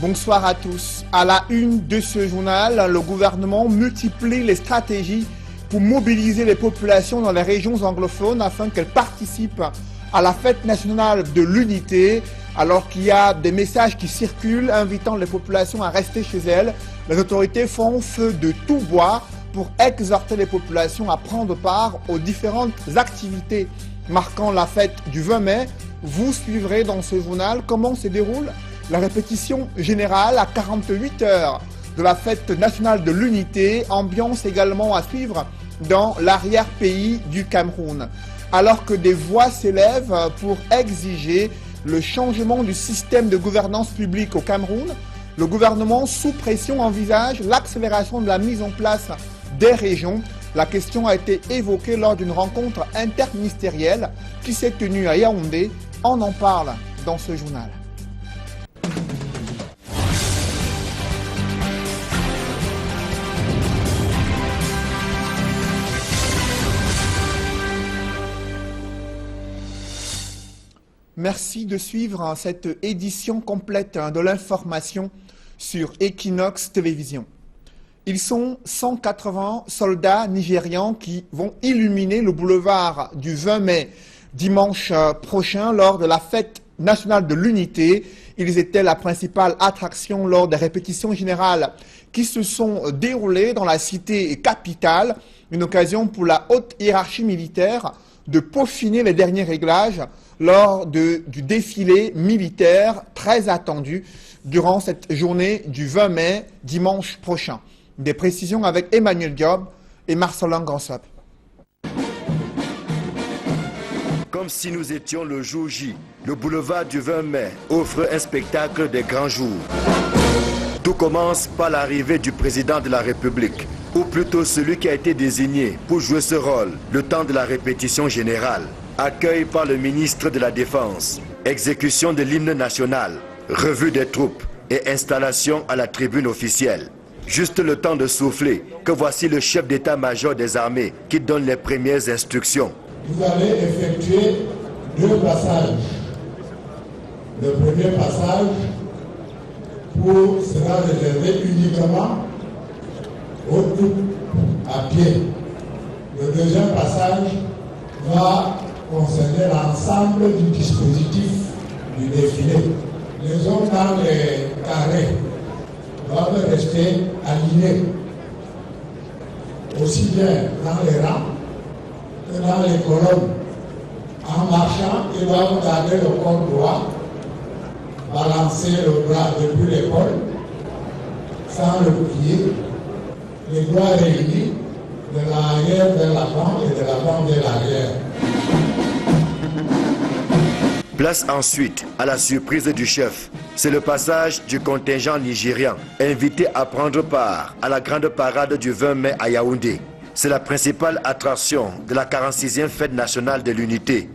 Bonsoir à tous. À la une de ce journal, le gouvernement multiplie les stratégies pour mobiliser les populations dans les régions anglophones afin qu'elles participent à la fête nationale de l'unité. Alors qu'il y a des messages qui circulent invitant les populations à rester chez elles, les autorités font feu de tout bois pour exhorter les populations à prendre part aux différentes activités marquant la fête du 20 mai. Vous suivrez dans ce journal comment se déroule la répétition générale à 48 heures de la fête nationale de l'unité, ambiance également à suivre dans l'arrière-pays du Cameroun. Alors que des voix s'élèvent pour exiger le changement du système de gouvernance publique au Cameroun, le gouvernement sous pression envisage l'accélération de la mise en place des régions. La question a été évoquée lors d'une rencontre interministérielle qui s'est tenue à Yaoundé. On en parle dans ce journal. Merci de suivre cette édition complète de l'information sur Equinox Télévision. Ils sont 180 soldats nigérians qui vont illuminer le boulevard du 20 mai dimanche prochain lors de la fête nationale de l'unité. Ils étaient la principale attraction lors des répétitions générales qui se sont déroulées dans la cité capitale. Une occasion pour la haute hiérarchie militaire de peaufiner les derniers réglages lors du défilé militaire très attendu durant cette journée du 20 mai, dimanche prochain. Des précisions avec Emmanuel Diop et Marcelin Gransop. Comme si nous étions le jour J, le boulevard du 20 mai offre un spectacle des grands jours. Tout commence par l'arrivée du président de la République, ou plutôt celui qui a été désigné pour jouer ce rôle le temps de la répétition générale. Accueil par le ministre de la Défense, exécution de l'hymne national, revue des troupes et installation à la tribune officielle. Juste le temps de souffler que voici le chef d'état-major des armées qui donne les premières instructions. Vous allez effectuer 2 passages. Le premier passage sera réservé uniquement aux troupes à pied. Le deuxième passage va concerner l'ensemble du dispositif du défilé. Les hommes dans les carrés doivent rester alignés, aussi bien dans les rangs que dans les colonnes. En marchant, ils doivent garder le corps droit, balancer le bras depuis l'épaule, sans le plier, les doigts réunis, de l'arrière vers l'avant et de l'avant vers l'arrière. Place ensuite à la surprise du chef. C'est le passage du contingent nigérian, invité à prendre part à la grande parade du 20 mai à Yaoundé. C'est la principale attraction de la 46e fête nationale de l'unité.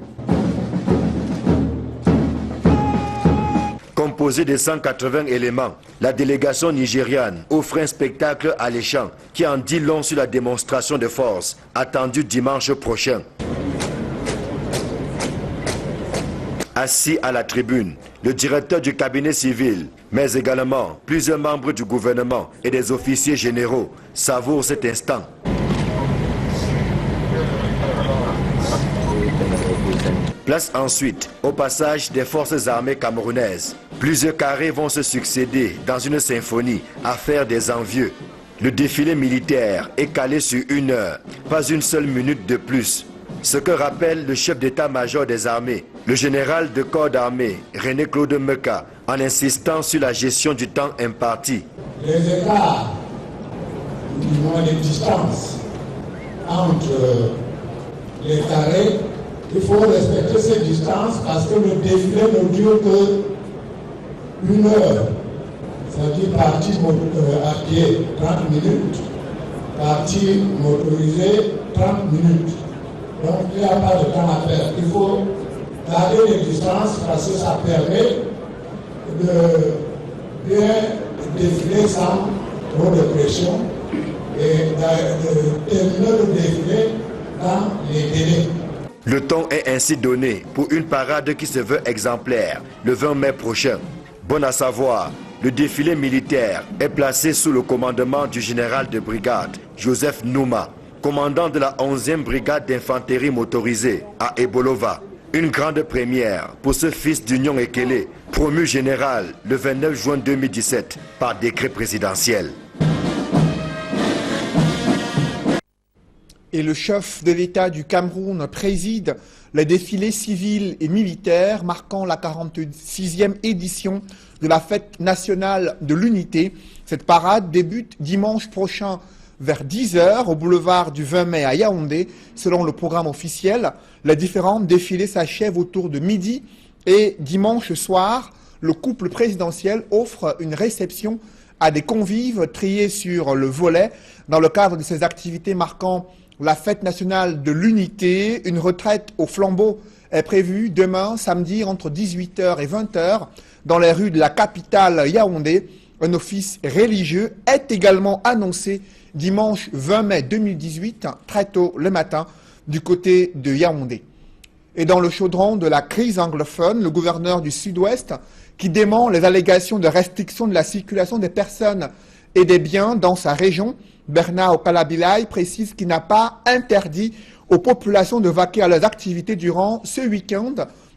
Composée de 180 éléments, la délégation nigériane offre un spectacle alléchant qui en dit long sur la démonstration de force attendue dimanche prochain. Assis à la tribune, le directeur du cabinet civil, mais également plusieurs membres du gouvernement et des officiers généraux savourent cet instant. Place ensuite au passage des forces armées camerounaises. Plusieurs carrés vont se succéder dans une symphonie à faire des envieux. Le défilé militaire est calé sur 1 heure, pas une seule minute de plus. Ce que rappelle le chef d'état-major des armées, le général de corps d'armée, René-Claude Meka, en insistant sur la gestion du temps imparti. Les écarts, les distances entre les carrés, il faut respecter ces distances parce que le défilé ne dure que 1 heure. C'est-à-dire partie à pied 30 minutes, partie motorisée 30 minutes. Donc il n'y a pas de temps à faire. Il faut garder les distances parce que ça permet de bien défiler sans trop de pression et de terminer le défilé dans les délais. Le ton est ainsi donné pour une parade qui se veut exemplaire le 20 mai prochain. Bon à savoir, le défilé militaire est placé sous le commandement du général de brigade, Joseph Nouma, commandant de la 11e brigade d'infanterie motorisée à Ebolova. Une grande première pour ce fils d'Union Ekele, promu général le 29 juin 2017 par décret présidentiel. Et le chef de l'État du Cameroun préside les défilés civils et militaires marquant la 46e édition de la fête nationale de l'unité. Cette parade débute dimanche prochain vers 10h au boulevard du 20 mai à Yaoundé. Selon le programme officiel, les différents défilés s'achèvent autour de midi et dimanche soir, le couple présidentiel offre une réception à des convives triés sur le volet dans le cadre de ces activités marquant la fête nationale de l'unité. Une retraite au flambeau est prévue demain, samedi, entre 18h et 20h, dans les rues de la capitale Yaoundé. Un office religieux est également annoncé dimanche 20 mai 2018, très tôt le matin, du côté de Yaoundé. Et dans le chaudron de la crise anglophone, le gouverneur du Sud-Ouest, qui dément les allégations de restriction de la circulation des personnes et des biens dans sa région, Bernard Okalabilai précise qu'il n'a pas interdit aux populations de vaquer à leurs activités durant ce week-end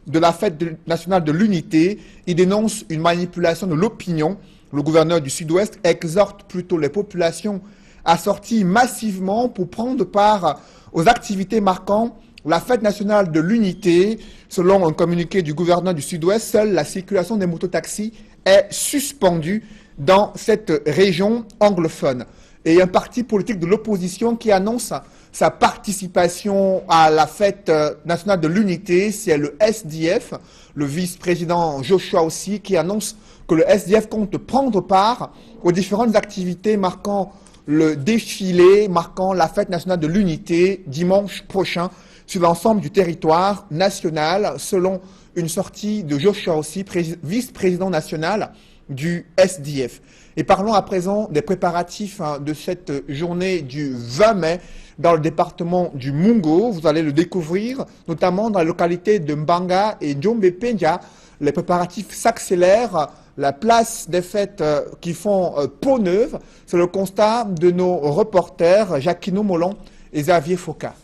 de la fête nationale de l'unité. Il dénonce une manipulation de l'opinion. Le gouverneur du Sud-Ouest exhorte plutôt les populations à sortir massivement pour prendre part aux activités marquant la fête nationale de l'unité. Selon un communiqué du gouverneur du Sud-Ouest, seule la circulation des mototaxis est suspendue dans cette région anglophone. Et un parti politique de l'opposition qui annonce sa participation à la fête nationale de l'unité, c'est le SDF, le vice-président Joshua aussi, qui annonce que le SDF compte prendre part aux différentes activités marquant le défilé, marquant la fête nationale de l'unité dimanche prochain sur l'ensemble du territoire national, selon une sortie de Joshua aussi, vice-président national du SDF. Et parlons à présent des préparatifs de cette journée du 20 mai dans le département du Mungo. Vous allez le découvrir, notamment dans la localité de Mbanga et Djombe Penja. Les préparatifs s'accélèrent. La place des fêtes qui font peau neuve, c'est le constat de nos reporters Jacquino Molon et Xavier Foka.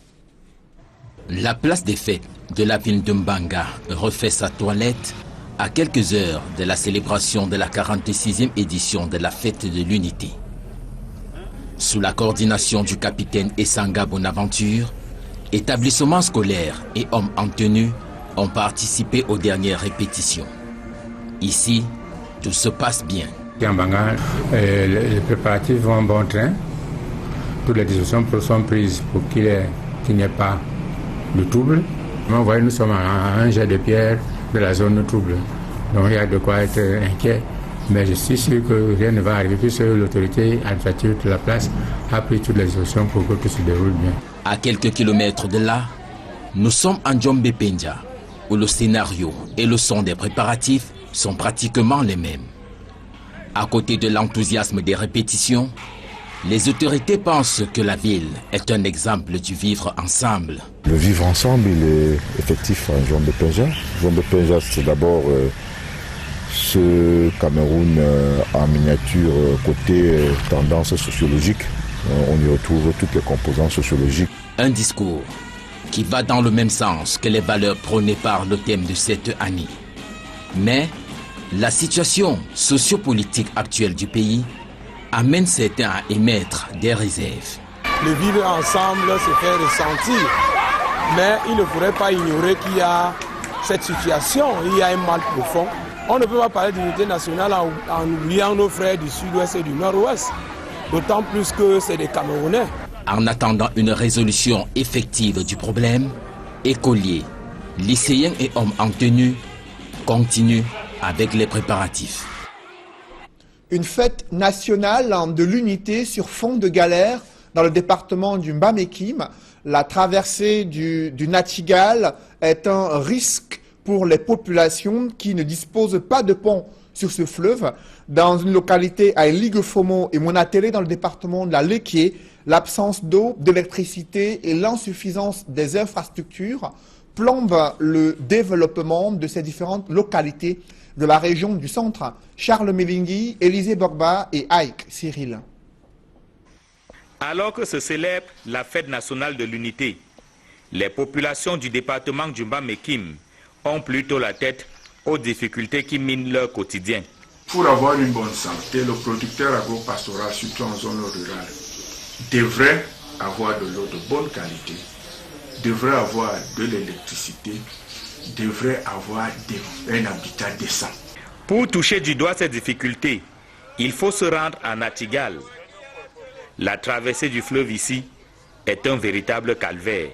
La place des fêtes de la ville de Mbanga refait sa toilette à quelques heures de la célébration de la 46e édition de la fête de l'unité. Sous la coordination du capitaine Essanga Bonaventure, établissements scolaires et hommes en tenue ont participé aux dernières répétitions. Ici, tout se passe bien. En Mbanga, les préparatifs vont en bon train. Toutes les décisions sont prises pour qu'il n'y ait pas de trouble. Vous voyez, nous sommes à un jet de pierre de la zone de trouble. Donc il y a de quoi être inquiet. Mais je suis sûr que rien ne va arriver puisque l'autorité administrative de la place a pris toutes les décisions pour que tout se déroule bien. À quelques kilomètres de là, nous sommes en Djombe Penja, où le scénario et le son des préparatifs sont pratiquement les mêmes. À côté de l'enthousiasme des répétitions, les autorités pensent que la ville est un exemple du vivre ensemble. Le vivre ensemble, il est effectif en Djombe Penja. Djombe Penja, c'est d'abord ce Cameroun en miniature côté tendance sociologique. On y retrouve toutes les composantes sociologiques. Un discours qui va dans le même sens que les valeurs prônées par le thème de cette année. Mais la situation sociopolitique actuelle du pays amène certains à émettre des réserves. Le vivre ensemble se fait ressentir, mais il ne faudrait pas ignorer qu'il y a cette situation, il y a un mal profond. On ne peut pas parler d'unité nationale en oubliant nos frères du sud-ouest et du nord-ouest, d'autant plus que c'est des Camerounais. En attendant une résolution effective du problème, écoliers, lycéens et hommes en tenue continuent avec les préparatifs. Une fête nationale de l'unité sur fond de galère dans le département du Mbamekim. La traversée du Natigal est un risque pour les populations qui ne disposent pas de pont sur ce fleuve. Dans une localité à Liguefomo et Monatélé dans le département de la Lequier, l'absence d'eau, d'électricité et l'insuffisance des infrastructures plombe le développement de ces différentes localités de la région du centre. Charles Melingui, Élisée Bogba et Ike Cyril. Alors que se célèbre la fête nationale de l'unité, les populations du département du Bas-Mekim ont plutôt la tête aux difficultés qui minent leur quotidien. Pour avoir une bonne santé, le producteur agro-pastoral, surtout en zone rurale, devrait avoir de l'eau de bonne qualité, devrait avoir de l'électricité, devrait avoir un habitat décent. Pour toucher du doigt ces difficultés, il faut se rendre à Natigal. La traversée du fleuve ici est un véritable calvaire.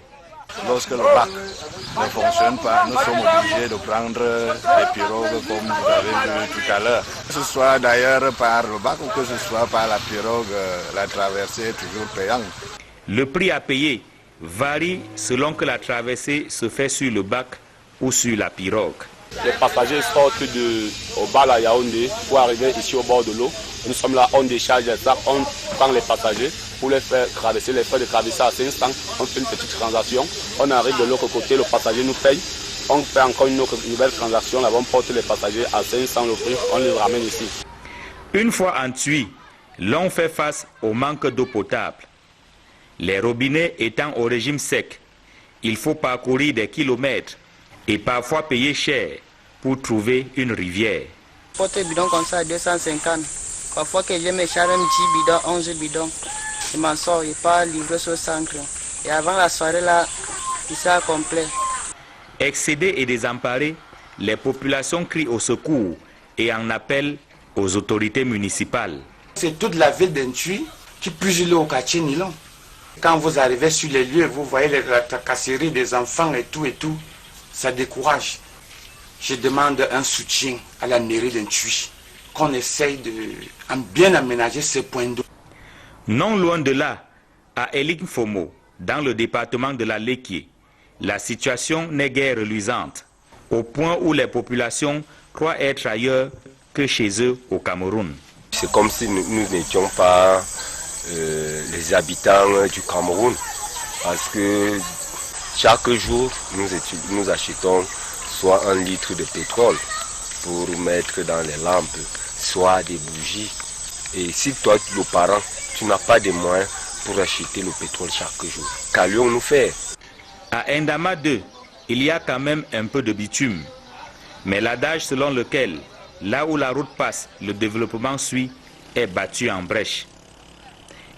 Lorsque le bac ne fonctionne pas, nous sommes obligés de prendre des pirogues comme vous avez vu tout à l'heure. Que ce soit d'ailleurs par le bac ou que ce soit par la pirogue, la traversée est toujours payante. Le prix à payer varie selon que la traversée se fait sur le bac ou sur la pirogue. Les passagers sortent au bar à Yaoundé pour arriver ici au bord de l'eau. Nous sommes là, on décharge ça, on prend les passagers pour les faire traverser, les frais de traverser à 500. On fait une petite transaction, on arrive de l'autre côté, le passager nous paye. On fait encore une autre nouvelle transaction, là on porte les passagers à 500 le prix, on les ramène ici. Une fois en Tui, l'on fait face au manque d'eau potable. Les robinets étant au régime sec, il faut parcourir des kilomètres et parfois payer cher pour trouver une rivière. Porter bidon comme ça à 250. Parfois que je me charge un petit bidon, 11 bidons. Je m'en sors, je pars livrer sur 5. Et avant la soirée là, il sera complet. Excédées et désemparées, les populations crient au secours et en appellent aux autorités municipales. C'est toute la ville d'Ntui qui puise l'eau au quartier Nilon. Quand vous arrivez sur les lieux, vous voyez la tracasserie des enfants et tout, ça décourage. Je demande un soutien à la mairie d'Ntui, qu'on essaye de bien aménager ces points d'eau. Non loin de là, à Elik Fomo, dans le département de la Léquié, la situation n'est guère reluisante, au point où les populations croient être ailleurs que chez eux au Cameroun. C'est comme si nous n'étions pas les habitants du Cameroun, parce que chaque jour nous achetons soit 1 litre de pétrole pour mettre dans les lampes, soit des bougies. Et si toi, le parent, tu n'as pas de moyens pour acheter le pétrole chaque jour, qu'allions-nous faire? À Ndama 2, il y a quand même un peu de bitume. Mais l'adage selon lequel, là où la route passe, le développement suit, est battu en brèche.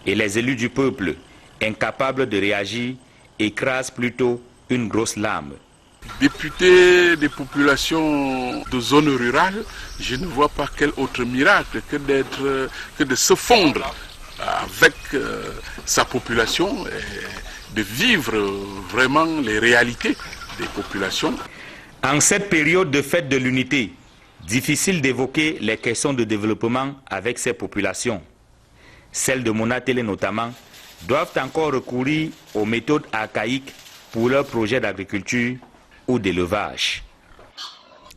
Et les élus du peuple, incapables de réagir, écrasent plutôt une grosse lame. Député des populations de zones rurales, je ne vois pas quel autre miracle que de se fondre avec sa population et de vivre vraiment les réalités des populations. En cette période de fête de l'unité, difficile d'évoquer les questions de développement avec ces populations. Celles de Monatélé notamment, doivent encore recourir aux méthodes archaïques pour leurs projets d'agriculture ou d'élevage.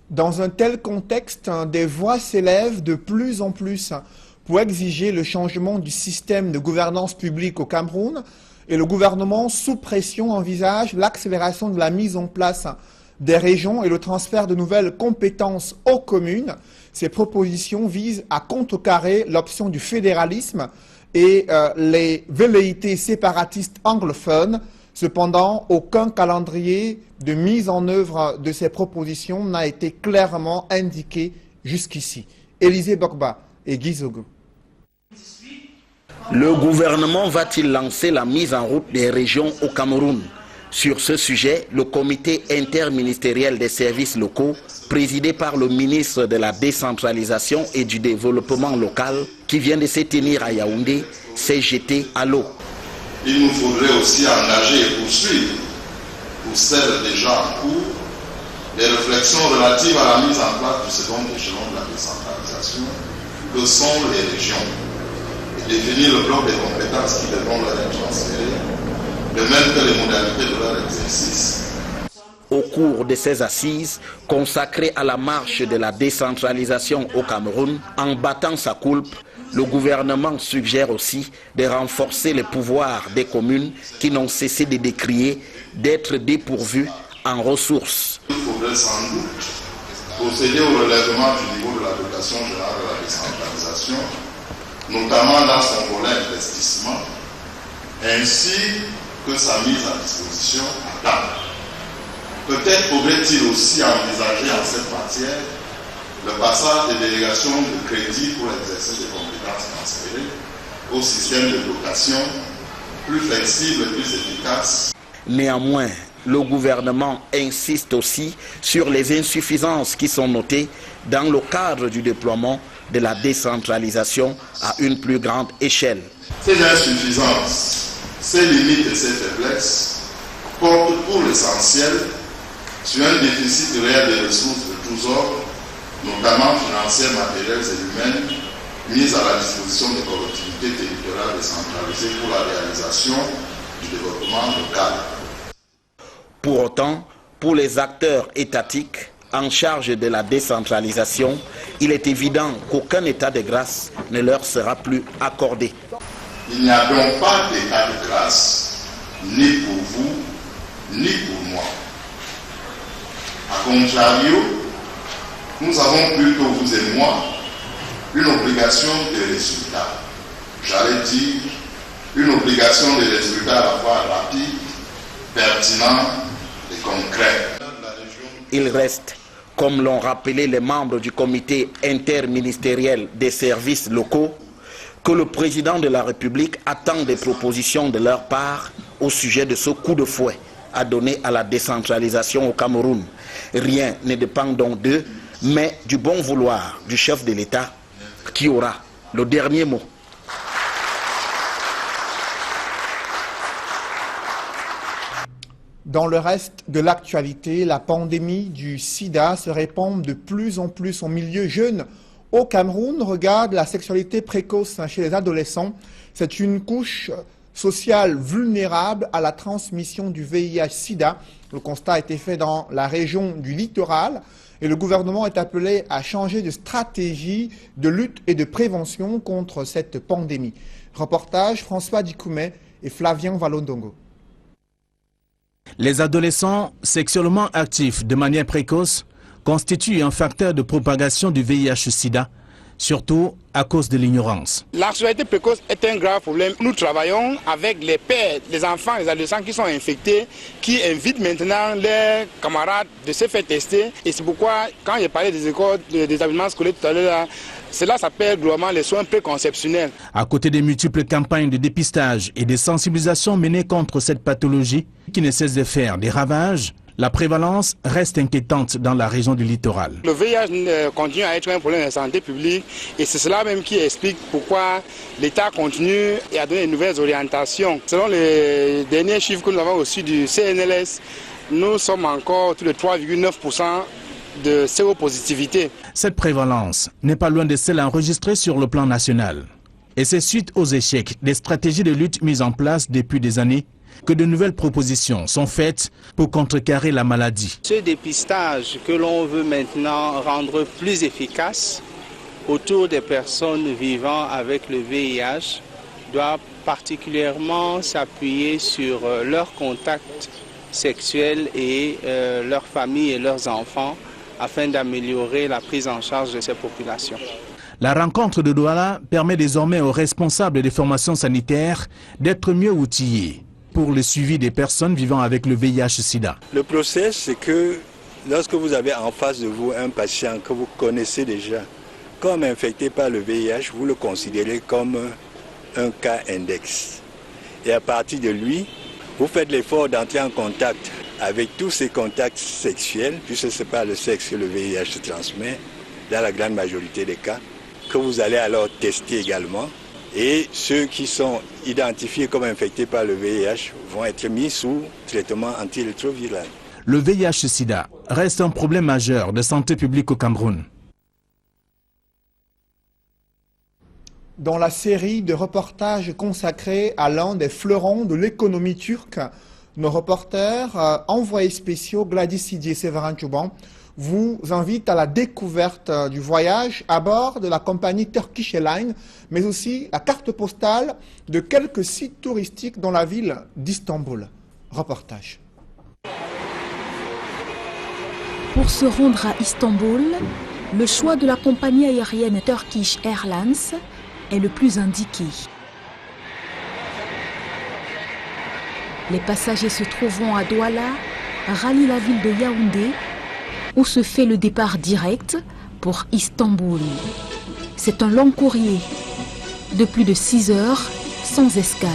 Dans un tel contexte, des voix s'élèvent de plus en plus pour exiger le changement du système de gouvernance publique au Cameroun, et le gouvernement sous pression envisage l'accélération de la mise en place des régions et le transfert de nouvelles compétences aux communes. Ces propositions visent à contrecarrer l'option du fédéralisme et les velléités séparatistes anglophones. Cependant, aucun calendrier de mise en œuvre de ces propositions n'a été clairement indiqué jusqu'ici. Élisée Bogba et Guy Zogo. Le gouvernement va-t-il lancer la mise en route des régions au Cameroun? Sur ce sujet, le comité interministériel des services locaux, présidé par le ministre de la décentralisation et du développement local, qui vient de se tenir à Yaoundé, s'est jeté à l'eau. Il nous faudrait aussi engager et poursuivre, pour celles déjà en cours, les réflexions relatives à la mise en place du second échelon de la décentralisation, que sont les régions, et définir le bloc des compétences qui devront leur être transférées, de même que les modalités de leur exercice. Au cours de ces assises consacrées à la marche de la décentralisation au Cameroun, en battant sa coulpe, le gouvernement suggère aussi de renforcer les pouvoirs des communes qui n'ont cessé de décrier d'être dépourvues en ressources. Il faudrait sans doute procéder au relèvement du niveau de la dotation générale de la décentralisation, notamment dans son volet investissement, ainsi que sa mise à disposition à temps. Peut-être faudrait-il aussi envisager en cette matière le passage des délégations de crédit pour l'exercice des compétences transférées au système de dotation plus flexible et plus efficace. Néanmoins, le gouvernement insiste aussi sur les insuffisances qui sont notées dans le cadre du déploiement de la décentralisation à une plus grande échelle. Ces insuffisances, ces limites et ces faiblesses portent pour l'essentiel sur un déficit réel de ressources de tous ordres, notamment financières, matérielles et humaines, mises à la disposition des collectivités territoriales décentralisées pour la réalisation du développement local. Pour autant, pour les acteurs étatiques en charge de la décentralisation, il est évident qu'aucun état de grâce ne leur sera plus accordé. Il n'y a donc pas d'état de grâce, ni pour vous, ni pour moi. A contrario, nous avons plutôt, vous et moi, une obligation de résultat. J'allais dire, une obligation de résultat à la fois rapide, pertinent et concret. Il reste, comme l'ont rappelé les membres du comité interministériel des services locaux, que le président de la République attend des propositions de leur part au sujet de ce coup de fouet à donner à la décentralisation au Cameroun. Rien ne dépend donc d'eux, mais du bon vouloir du chef de l'État qui aura le dernier mot. Dans le reste de l'actualité, la pandémie du sida se répand de plus en plus en milieu jeune. Au Cameroun, regarde la sexualité précoce chez les adolescents. C'est une couche sociale vulnérable à la transmission du VIH-Sida. Le constat a été fait dans la région du littoral et le gouvernement est appelé à changer de stratégie de lutte et de prévention contre cette pandémie. Reportage François Dikoumet et Flavien Valondongo. Les adolescents sexuellement actifs de manière précoce constituent un facteur de propagation du VIH-Sida, surtout à cause de l'ignorance. La sexualité précoce est un grave problème. Nous travaillons avec les pères, les enfants, les adolescents qui sont infectés, qui invitent maintenant leurs camarades de se faire tester. Et c'est pourquoi, quand j'ai parlé des écoles, des établissements scolaires tout à l'heure, cela s'appelle globalement les soins préconceptionnels. À côté des multiples campagnes de dépistage et de sensibilisation menées contre cette pathologie, qui ne cesse de faire des ravages, la prévalence reste inquiétante dans la région du littoral. Le VIH continue à être un problème de santé publique et c'est cela même qui explique pourquoi l'État continue et a donné de nouvelles orientations. Selon les derniers chiffres que nous avons reçus du CNLS, nous sommes encore autour de 3,9% de séropositivité. Cette prévalence n'est pas loin de celle enregistrée sur le plan national. Et c'est suite aux échecs des stratégies de lutte mises en place depuis des années que de nouvelles propositions sont faites pour contrecarrer la maladie. Ce dépistage que l'on veut maintenant rendre plus efficace autour des personnes vivant avec le VIH doit particulièrement s'appuyer sur leurs contacts sexuels et leurs familles et leurs enfants afin d'améliorer la prise en charge de ces populations. La rencontre de Douala permet désormais aux responsables des formations sanitaires d'être mieux outillés pour le suivi des personnes vivant avec le VIH-Sida. Le process, c'est que lorsque vous avez en face de vous un patient que vous connaissez déjà comme infecté par le VIH, vous le considérez comme un cas index. Et à partir de lui, vous faites l'effort d'entrer en contact avec tous ces contacts sexuels, puisque ce n'est pas le sexe que le VIH se transmet, dans la grande majorité des cas, que vous allez alors tester également. Et ceux qui sont identifiés comme infectés par le VIH vont être mis sous traitement antirétroviral. Le VIH-Sida reste un problème majeur de santé publique au Cameroun. Dans la série de reportages consacrés à l'un des fleurons de l'économie turque, nos reporters envoyés spéciaux Gladys Sidier et Séverin Chouban vous invitent à la découverte du voyage à bord de la compagnie Turkish Airlines, mais aussi la carte postale de quelques sites touristiques dans la ville d'Istanbul. Reportage. Pour se rendre à Istanbul, le choix de la compagnie aérienne Turkish Airlines est le plus indiqué. Les passagers se trouvant à Douala rallient la ville de Yaoundé où se fait le départ direct pour Istanbul. C'est un long courrier de plus de 6 heures sans escale.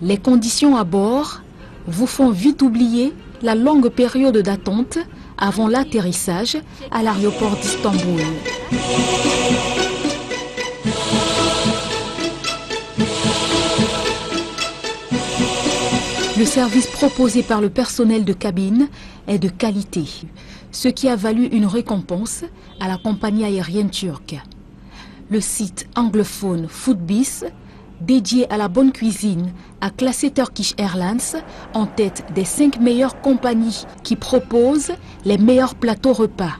Les conditions à bord vous font vite oublier la longue période d'attente avant l'atterrissage à l'aéroport d'Istanbul. Le service proposé par le personnel de cabine est de qualité, ce qui a valu une récompense à la compagnie aérienne turque. Le site anglophone Foodbiz, dédié à la bonne cuisine, a classé Turkish Airlines en tête des 5 meilleures compagnies qui proposent les meilleurs plateaux repas.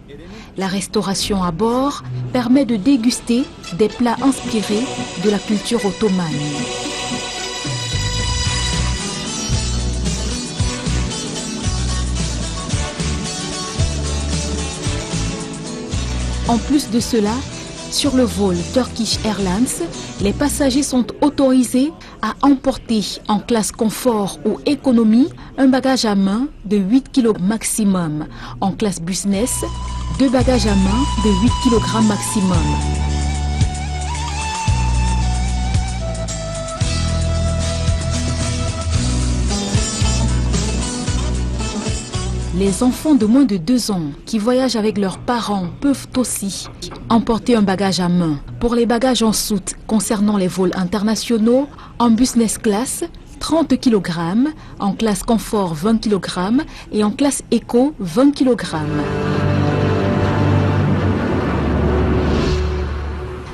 La restauration à bord permet de déguster des plats inspirés de la culture ottomane. En plus de cela, sur le vol Turkish Airlines, les passagers sont autorisés à emporter en classe confort ou économie un bagage à main de 8 kg maximum. En classe business, 2 bagages à main de 8 kg maximum. Les enfants de moins de 2 ans qui voyagent avec leurs parents peuvent aussi emporter un bagage à main. Pour les bagages en soute concernant les vols internationaux, en business class, 30 kg, en classe confort 20 kg et en classe éco 20 kg.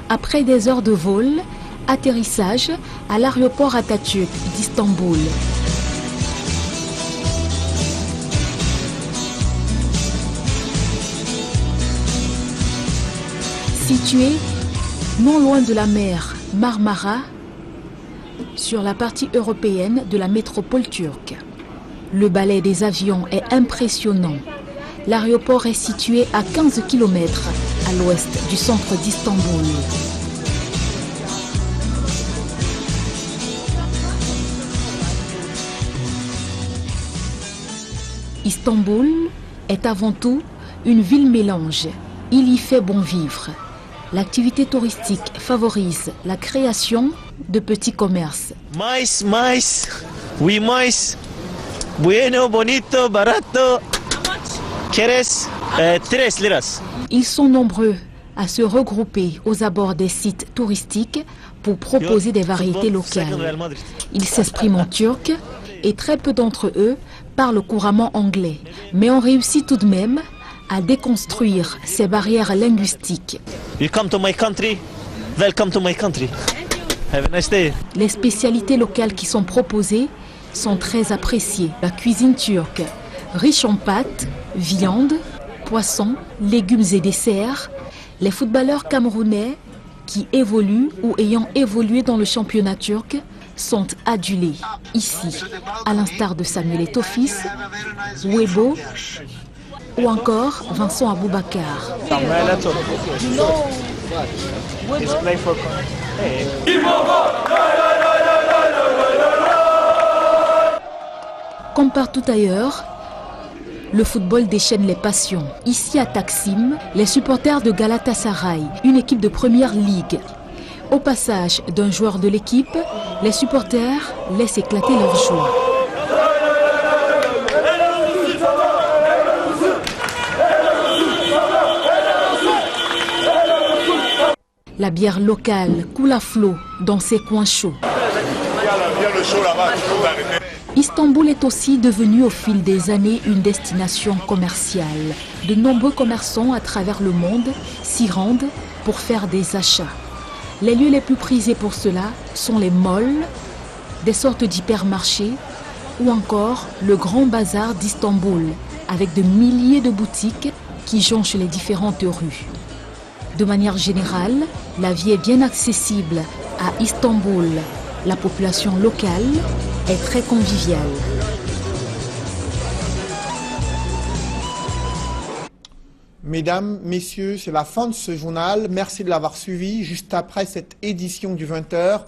Après des heures de vol, atterrissage à l'aéroport Atatürk d'Istanbul. Situé non loin de la mer Marmara, sur la partie européenne de la métropole turque. Le balai des avions est impressionnant. L'aéroport est situé à 15 km à l'ouest du centre d'Istanbul. Istanbul est avant tout une ville mélange. Il y fait bon vivre. L'activité touristique favorise la création de petits commerces. Mais, oui, mais, bueno, bonito, barato, quieres, 3 liras. Ils sont nombreux à se regrouper aux abords des sites touristiques pour proposer des variétés locales. Ils s'expriment en turc et très peu d'entre eux parlent couramment anglais. Mais on réussit tout de même à déconstruire ces barrières linguistiques. You come to my country, welcome to my country. Have a nice day. Les spécialités locales qui sont proposées sont très appréciées. La cuisine turque, riche en pâtes, viande, poissons, légumes et desserts. Les footballeurs camerounais qui évoluent ou ayant évolué dans le championnat turc sont adulés. Ici, à l'instar de Samuel Eto'o, Webo ou encore Vincent Aboubakar. Comme partout ailleurs, le football déchaîne les passions. Ici à Taksim, les supporters de Galatasaray, une équipe de première ligue. Au passage d'un joueur de l'équipe, les supporters laissent éclater leur joie. La bière locale coule à flot dans ces coins chauds. Istanbul est aussi devenue au fil des années une destination commerciale. De nombreux commerçants à travers le monde s'y rendent pour faire des achats. Les lieux les plus prisés pour cela sont les malls, des sortes d'hypermarchés ou encore le grand bazar d'Istanbul avec de milliers de boutiques qui jonchent les différentes rues. De manière générale, la vie est bien accessible à Istanbul. La population locale est très conviviale. Mesdames, messieurs, c'est la fin de ce journal. Merci de l'avoir suivi. Juste après cette édition du 20h,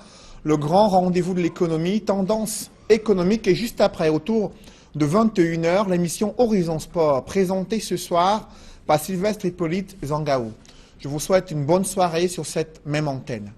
le grand rendez-vous de l'économie, tendance économique. Et juste après, autour de 21h, l'émission Horizon Sport, présentée ce soir par Sylvestre Hippolyte Zangaou. Je vous souhaite une bonne soirée sur cette même antenne.